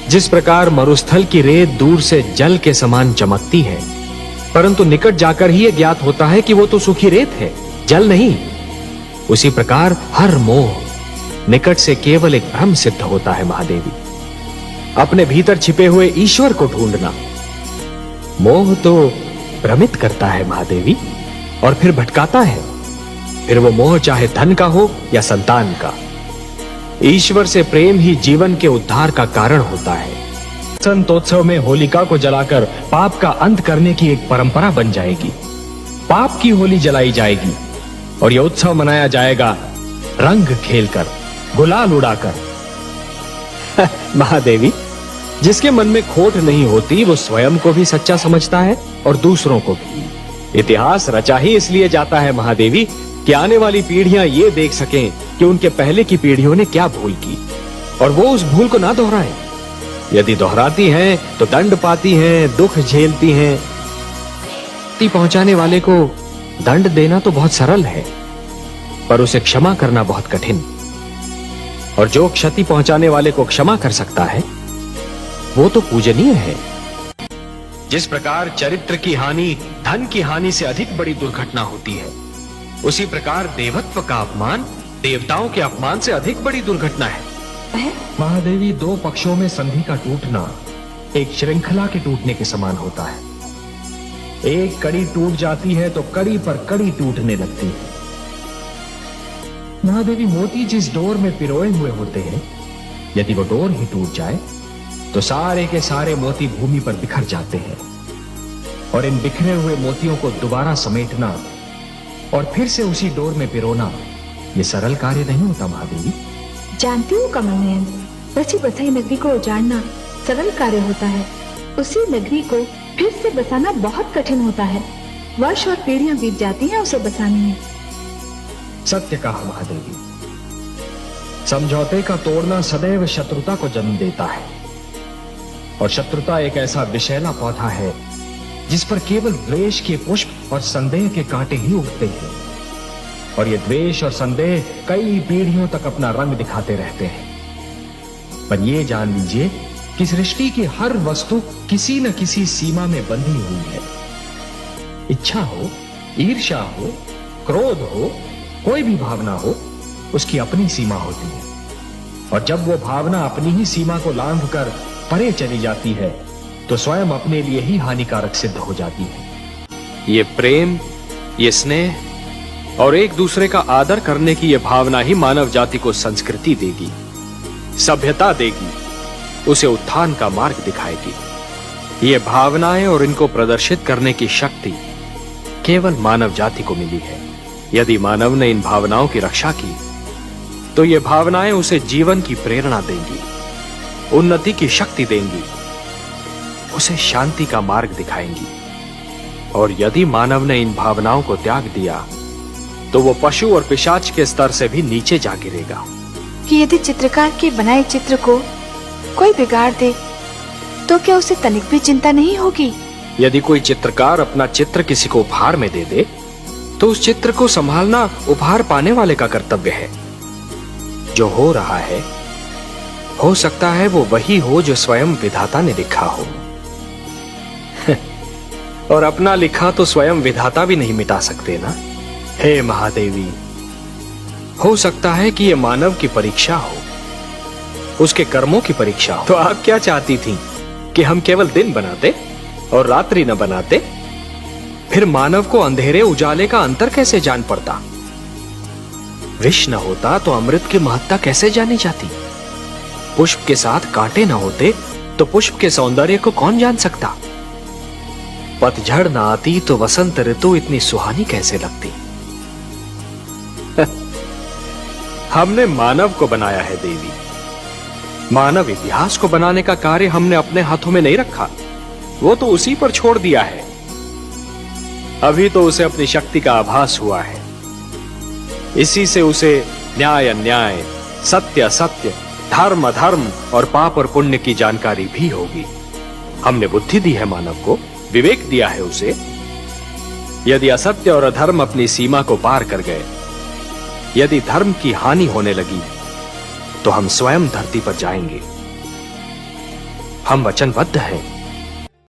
जिस प्रकार मरुस्थल की रेत दूर से जल के समान चमकती है, परंतु निकट जाकर ही यह ज्ञात होता है कि वो तो सूखी रेत है, जल नहीं, उसी प्रकार हर मोह निकट से केवल एक भ्रम सिद्ध होता है महादेवी। अपने भीतर छिपे हुए ईश्वर को ढूंढना। मोह तो भ्रमित करता है महादेवी और फिर भटकाता है। फिर वो मोह चाहे धन का हो या संतान का, ईश्वर से प्रेम ही जीवन के उद्धार का कारण होता है। संतोत्सव में होलिका को जलाकर पाप का अंत करने की एक परंपरा बन जाएगी। पाप की होली जलाई जाएगी और यह उत्सव मनाया जाएगा रंग खेलकर, गुलाल उड़ाकर। महादेवी, जिसके मन में खोट नहीं होती वो स्वयं को भी सच्चा समझता है और दूसरों को भी। इतिहास रचा ही इसलिए जाता है महादेवी कि आने वाली पीढ़ियां ये देख सकें कि उनके पहले की पीढ़ियों ने क्या भूल की और वो उस भूल को ना दोहराएं। यदि दोहराती हैं तो दंड पाती हैं, दुख झेलती हैं। क्षति पहुंचाने वाले को दंड देना तो बहुत सरल है, पर उसे क्षमा करना बहुत कठिन। और जो क्षति पहुंचाने वाले को क्षमा कर सकता है वो तो पूजनीय है। जिस प्रकार चरित्र की हानि धन की हानि से अधिक बड़ी दुर्घटना होती है, उसी प्रकार देवत्व का अपमान देवताओं के अपमान से अधिक बड़ी दुर्घटना है। महादेवी, दो पक्षों में संधि का टूटना एक श्रृंखला के टूटने के समान होता है। एक कड़ी टूट जाती है तो कड़ी पर कड़ी टूटने लगती है। महादेवी, मोती जिस डोर में पिरोए हुए होते हैं, यदि वो डोर ही टूट जाए तो सारे के सारे मोती भूमि पर बिखर जाते हैं। और इन बिखरे हुए मोतियों को दोबारा समेटना और फिर से उसी डोर में पिरोना ये सरल कार्य नहीं होता महादेवी। जानती हूँ कमल नयन, बची बसाई नगरी को उजाड़ना सरल कार्य होता है, उसी नगरी को फिर से बसाना बहुत कठिन होता है। वर्ष और पीढ़ियां बीत जाती हैं उसे बसाने में। सत्य कहा महादेवी। समझौते का तोड़ना सदैव शत्रुता को जन्म देता है और शत्रुता एक ऐसा विषैला पौधा है जिस पर केवल द्वेष के पुष्प और संदेह के कांटे ही उगते हैं। और ये द्वेष और संदेह कई पीढ़ियों तक अपना रंग दिखाते रहते हैं। पर ये जान लीजिए कि सृष्टि की हर वस्तु किसी न किसी सीमा में बंधी हुई है। इच्छा हो, ईर्ष्या हो, क्रोध हो, कोई भी भावना हो, उसकी अपनी सीमा होती है। और जब वो भावना अपनी ही सीमा को लांघकर परे चली जाती है तो स्वयं अपने लिए ही हानिकारक सिद्ध हो जाती है। ये प्रेम, ये स्नेह और एक दूसरे का आदर करने की ये भावना ही मानव जाति को संस्कृति देगी, सभ्यता देगी, उसे उत्थान का मार्ग दिखाएगी। ये भावनाएं और इनको प्रदर्शित करने की शक्ति केवल मानव जाति को मिली है। यदि मानव ने इन भावनाओं की रक्षा की तो ये भावनाएं उसे जीवन की प्रेरणा देंगी, उन्नति की शक्ति देंगी, उसे शांति का मार्ग दिखाएंगी। और यदि मानव ने इन भावनाओं को त्याग दिया तो वो पशु और पिशाच के स्तर से भी नीचे जा गिरेगा। कि यदि चित्रकार के बनाए चित्र को कोई बिगाड़ दे तो क्या उसे तनिक भी चिंता नहीं होगी? यदि कोई चित्रकार अपना चित्र किसी को उपहार में दे दे तो उस चित्र को संभालना उपहार पाने वाले का कर्तव्य है। जो हो रहा है हो सकता है वो वही हो जो स्वयं विधाता ने लिखा हो। और अपना लिखा तो स्वयं विधाता भी नहीं मिटा सकते ना। हे महादेवी, हो सकता है कि ये मानव की परीक्षा हो, उसके कर्मों की परीक्षा हो। तो आप क्या चाहती थी कि हम केवल दिन बनाते और रात्रि न बनाते? फिर मानव को अंधेरे उजाले का अंतर कैसे जान पड़ता? विष न होता तो अमृत की महत्ता कैसे जानी जाती? पुष्प के साथ कांटे न होते तो पुष्प के सौंदर्य को कौन जान सकता? पतझड़ न आती तो वसंत ऋतु इतनी सुहानी कैसे लगती? हमने मानव को बनाया है देवी। मानव इतिहास को बनाने का कार्य हमने अपने हाथों में नहीं रखा, वो तो उसी पर छोड़ दिया है। अभी तो उसे अपनी शक्ति का आभास हुआ है। इसी से उसे न्याय अन्याय, सत्य असत्य, धर्म अधर्म और पाप और पुण्य की जानकारी भी होगी। हमने बुद्धि दी है मानव को, विवेक दिया है उसे। यदि असत्य और अधर्म अपनी सीमा को पार कर गए, यदि धर्म की हानि होने लगी तो हम स्वयं धरती पर जाएंगे। हम वचनबद्ध हैं